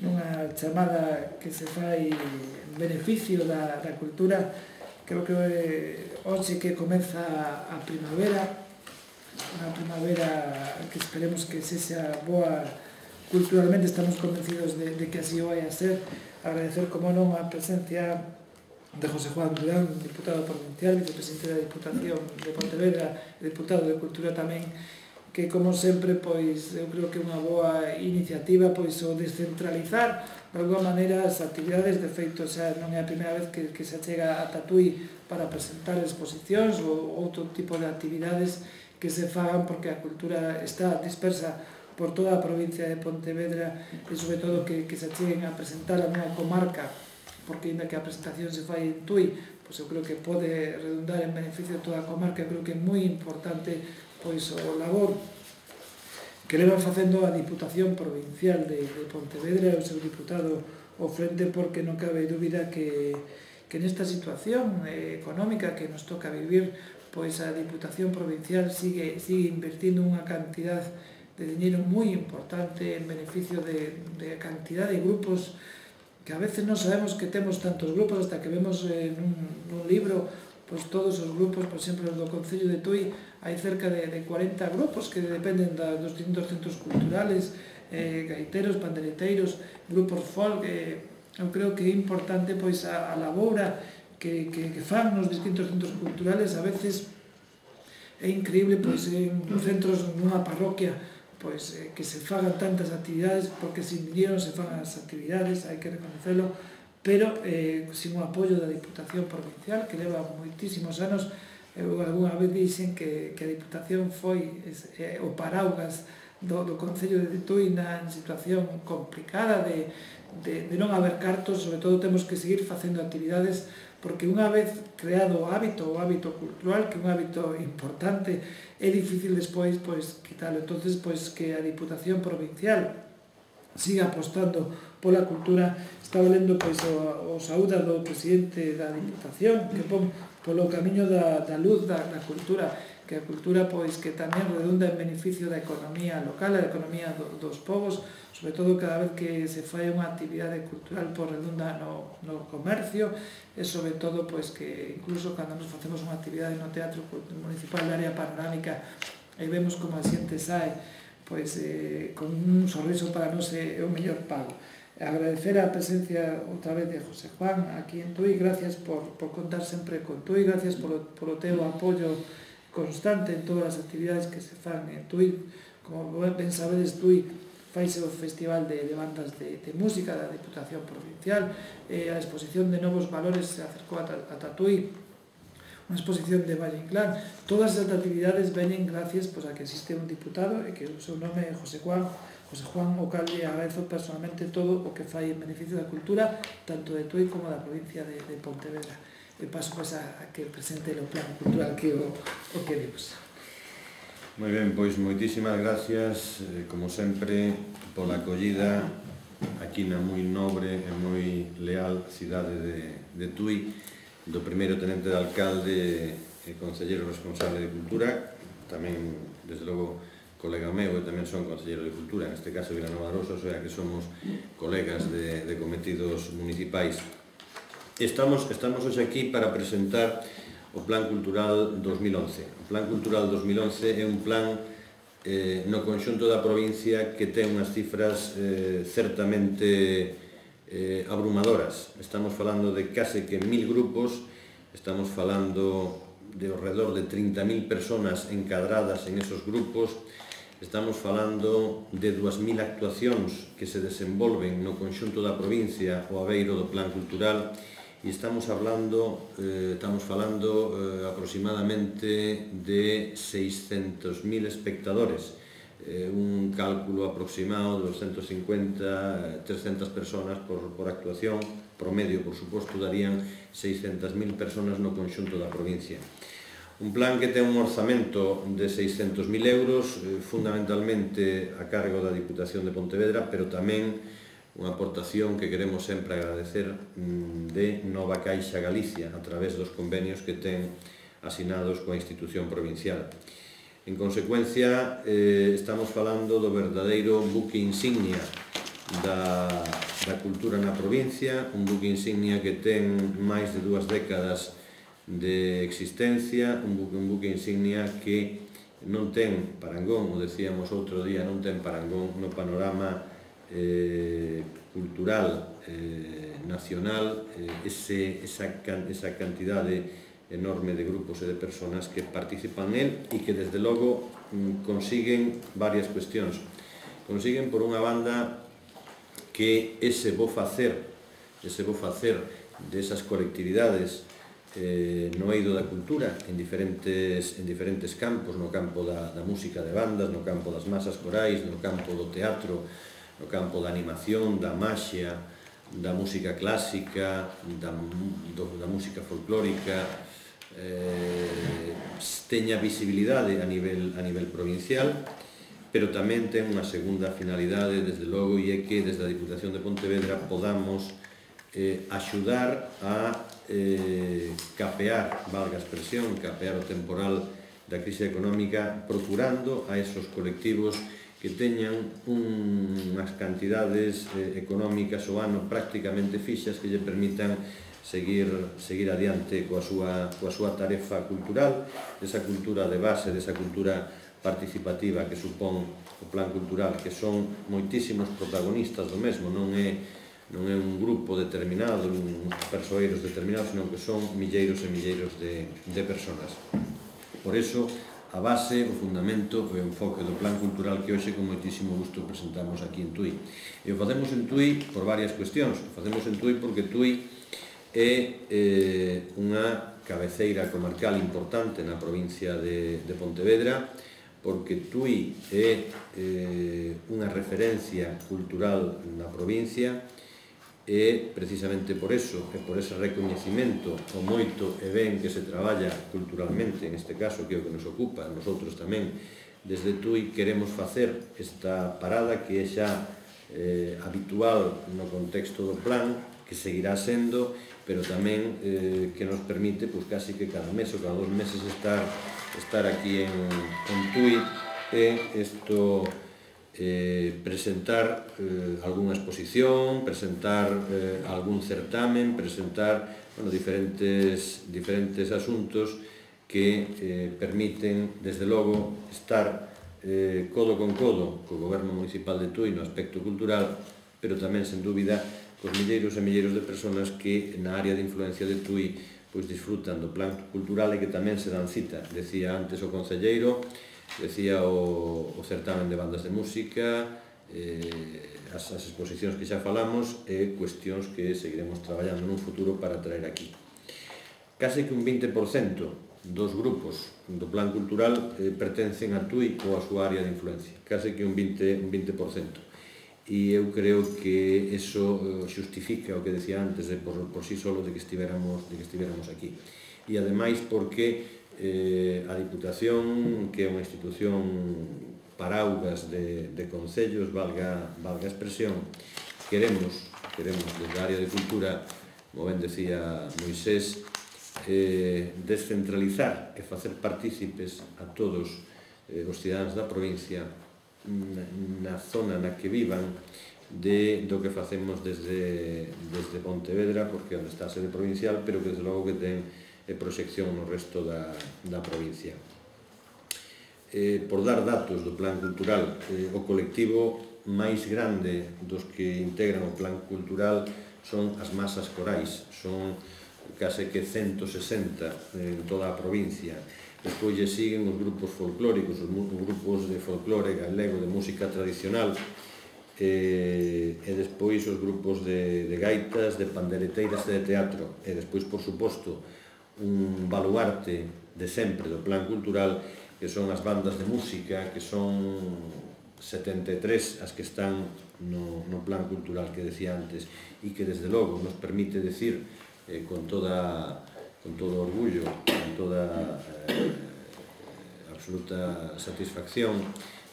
nunha chamada que se fai en beneficio da cultura. Creo que hoxe que comeza a primavera, unha primavera que esperemos que sexa boa culturalmente, estamos convencidos de que así o vai a ser. Agradecer, como non, a presencia de José Juan Durán, diputado provincial, vicepresidente da Diputación de Pontevedra, diputado de Cultura tamén, que, como sempre, pois, eu creo que é unha boa iniciativa, pois, o descentralizar de alguma maneira as actividades. De feito, xa non é a primeira vez que se achega a Tatuí para presentar exposicións ou outro tipo de actividades que se fagan, porque a cultura está dispersa por toda a provincia de Pontevedra e, sobre todo, que se acheguen a presentar a unha comarca, porque, ainda que a presentación se fai en Tui, pois eu creo que pode redundar en beneficio de toda a comarca. Eu creo que é moi importante pois o labor que levan facendo a Diputación Provincial de Pontevedra e o seu diputado ao frente, porque non cabe dúbida que nesta situación económica que nos toca vivir, pois a Diputación Provincial sigue invertindo unha cantidad de dinero moi importante en beneficio de cantidad de grupos que a veces non sabemos que temos tantos grupos hasta que vemos nun libro pois todos os grupos. Por exemplo, do Concello de Tui hai cerca de 40 grupos que dependen dos distintos centros culturales, gaiteros, pandereteiros, grupos folk. Eu creo que é importante pois a laboura que fan nos distintos centros culturales. A veces é increíble pois en centros, nunha parroquia, pois que se fagan tantas actividades, porque sin dinero se fagan as actividades, hai que reconocelo, pero sin o apoio da Diputación Provincial, que leva moitísimos anos. Eu algunha vez dixen que a Diputación foi o paraugas do Concello de Tui na situación complicada de non haber cartos. Sobre todo temos que seguir facendo actividades, porque unha vez creado o hábito cultural, que é un hábito importante, é difícil despois pois quitalo. Entonces, pois que a Diputación Provincial siga apostando pola cultura. Estaba lendo pois o saúda do presidente da Diputación, que pon polo camiño da luz da cultura, que a cultura pois que tamén redunda en beneficio da economía local, da economía dos povos, sobre todo cada vez que se fai unha actividade cultural pois redunda no comercio, e sobre todo pois que incluso cando nos facemos unha actividade no Teatro Municipal de Área Panorámica e vemos como a xente sae pois con un sorriso, para nós é o mellor pago. Agradecer a presencia outra vez de José Juan aquí en Tui. Gracias por contar sempre con Tui, gracias polo teu apoio constante en todas as actividades que se fan en Tui. Como ben sabedes, Tui faise o Festival de Bandas de Música da Diputación Provincial, a exposición de Novos Valores se acercou ata Tui, unha exposición de Valle Inclán. Todas as actividades venen gracias a que existe un diputado e que o seu nome é José Juan, o cal lle agradezo personalmente todo o que fai en beneficio da cultura, tanto de Tui como da provincia de Pontevedra. E paso a que presente o plan cultural que o queremos. Moi ben, pois moitísimas gracias, como sempre, pola acollida aquí na moi nobre e moi leal cidade de Tui, do primeiro tenente de alcalde e concelleiro responsable de cultura, tamén, desde logo, colega meu, eu tamén son concelleiro de cultura, neste caso Vilanova de Arousa, o sea que somos colegas de cometidos municipais. Estamos hoxe aquí para presentar o Plan Cultural 2011. O Plan Cultural 2011 é un plan no conxunto da provincia que ten unhas cifras certamente abrumadoras. Estamos falando de case que 1000 grupos, estamos falando de ao redor de 30.000 personas encadradas en esos grupos, estamos falando de 2.000 actuacións que se desenvolven no conxunto da provincia ao abeiro do Plan Cultural, e estamos falando aproximadamente de 600.000 espectadores, un cálculo aproximado de 250, 300 personas por actuación, promedio, por suposto, darían 600.000 personas no conxunto da provincia. Un plan que ten un orzamento de 600.000 euros, fundamentalmente a cargo da Diputación de Pontevedra, pero tamén unha aportación que queremos sempre agradecer de Nova Caixa Galicia a través dos convenios que ten asinados coa institución provincial. En consecuencia, estamos falando do verdadeiro buque insignia da cultura na provincia, un buque insignia que ten máis de 2 décadas de existencia, un buque insignia que non ten parangón, o decíamos outro día, non ten parangón no panorama cultural nacional, esa cantidade enorme de grupos e de personas que participan nel e que desde logo consiguen varias cuestións. Consiguen por unha banda que ese bo facer desas colectividades no eido da cultura en diferentes campos, no campo da música de bandas, no campo das masas corais, no campo do teatro, no campo da animación, da maxia, da música clásica, da música folclórica, teña visibilidade a nivel provincial, pero tamén ten unha segunda finalidade, desde logo, e é que desde a Diputación de Pontevedra podamos axudar a capear, valga a expresión, capear o temporal da crise económica, procurando a esos colectivos que teñan unhas cantidades económicas ao ano prácticamente fixas que lle permitan seguir adiante coa súa tarefa cultural, desa cultura de base, desa cultura participativa que supón o plan cultural, que son moitísimos protagonistas do mesmo, non é un grupo determinado, uns persoeiros determinados, senón que son milleiros e milleiros de personas. Por iso, a base, o fundamento e o enfoque do plan cultural que hoxe con moitísimo gusto presentamos aquí en Tui. E o facemos en Tui por varias cuestións. O facemos en Tui porque Tui é unha cabeceira comarcal importante na provincia de Pontevedra, porque Tui é unha referencia cultural na provincia, e precisamente por eso, e por ese recoñecimento o moito e ben que se traballa culturalmente, en este caso que é o que nos ocupa, nosotros tamén desde Tui queremos facer esta parada que é xa habitual no contexto do plan, que seguirá sendo, pero tamén que nos permite casi que cada mes ou cada 2 meses estar aquí en Tui e isto presentar algunha exposición, presentar algún certamen, presentar diferentes asuntos que permiten, desde logo, estar codo con codo co Goberno Municipal de Tui no aspecto cultural, pero tamén, sen dúbida, cos milleiros e milleiros de personas que na área de influencia de Tui disfrutan do plan cultural e que tamén se dan cita. Decía antes o concelleiro, decía o certamen de bandas de música, as exposicións que xa falamos e cuestións que seguiremos traballando nun futuro para traer aquí. Case que un 20% dos grupos do plan cultural pertencen a Tui ou a súa área de influencia, case que un 20%. E eu creo que eso xustifica o que decía antes por sí solo de que estiveramos aquí. E ademais porque a Diputación, que é unha institución paraugas de concellos, valga a expresión, queremos desde a área de cultura, como ben decía Moisés, descentralizar e facer partícipes a todos os cidadáns da provincia na zona na que vivan do que facemos desde Pontevedra, porque é onde está a sede provincial, pero que desde logo que ten proxección no resto da provincia. Por dar datos do plan cultural, o colectivo máis grande dos que integran o plan cultural son as masas corais, son case que 160 en toda a provincia. Despois lle siguen os grupos folclóricos, os grupos de folclore galego, de música tradicional, e despois os grupos de gaitas, de pandereteiras e de teatro. E despois, por suposto, un baluarte de sempre do plan cultural, que son as bandas de música, que son 73 as que están no plan cultural que decía antes, e que desde logo nos permite decir con todo orgullo, con toda absoluta satisfacción,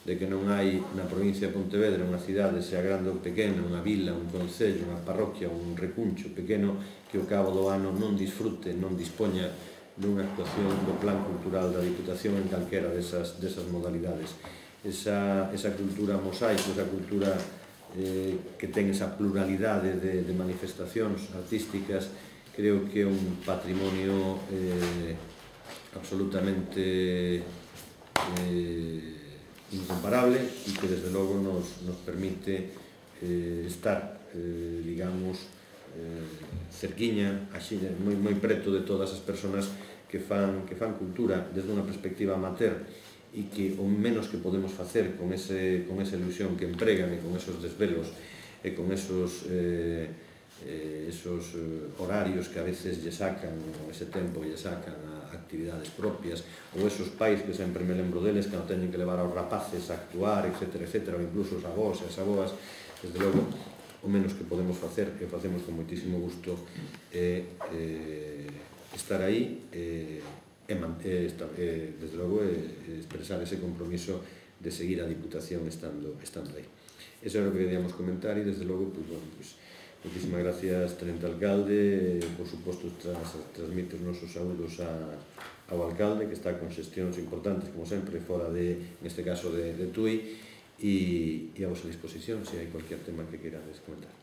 de que non hai na provincia de Pontevedra unha cidade, sea grande ou pequena, unha vila, un concello, unha parroquia, un recuncho pequeno, que ao cabo do ano non disfrute, non dispoña dunha actuación do plan cultural da Diputación en calquera desas modalidades. Esa cultura mosaico, esa cultura que ten esa pluralidade de manifestacións artísticas, creo que é un patrimonio absolutamente incomparable e que desde logo nos permite estar, digamos, cerquiña, moi preto de todas as persoas que fan cultura desde unha perspectiva amateur, e que o menos que podemos facer con esa ilusión que empregan e con esos desvelos e con esos horarios que a veces lle sacan, ou ese tempo lle sacan a actividades propias, ou esos pais que sempre me lembro deles que non teñen que levar aos rapaces a actuar, etc., ou incluso os avós e as aboas. Desde logo, o menos que podemos facer, que facemos con moitísimo gusto, é estar aí desde logo expresar ese compromiso de seguir a Diputación estando aí. Eso é o que queríamos comentar e desde logo, moitísimas gracias, Tenente Alcalde, por suposto transmite os nosos saúdos ao alcalde, que está con xestións importantes, como sempre, fora neste caso de Tui, e a vosa disposición se hai cualquier tema que queirades comentar.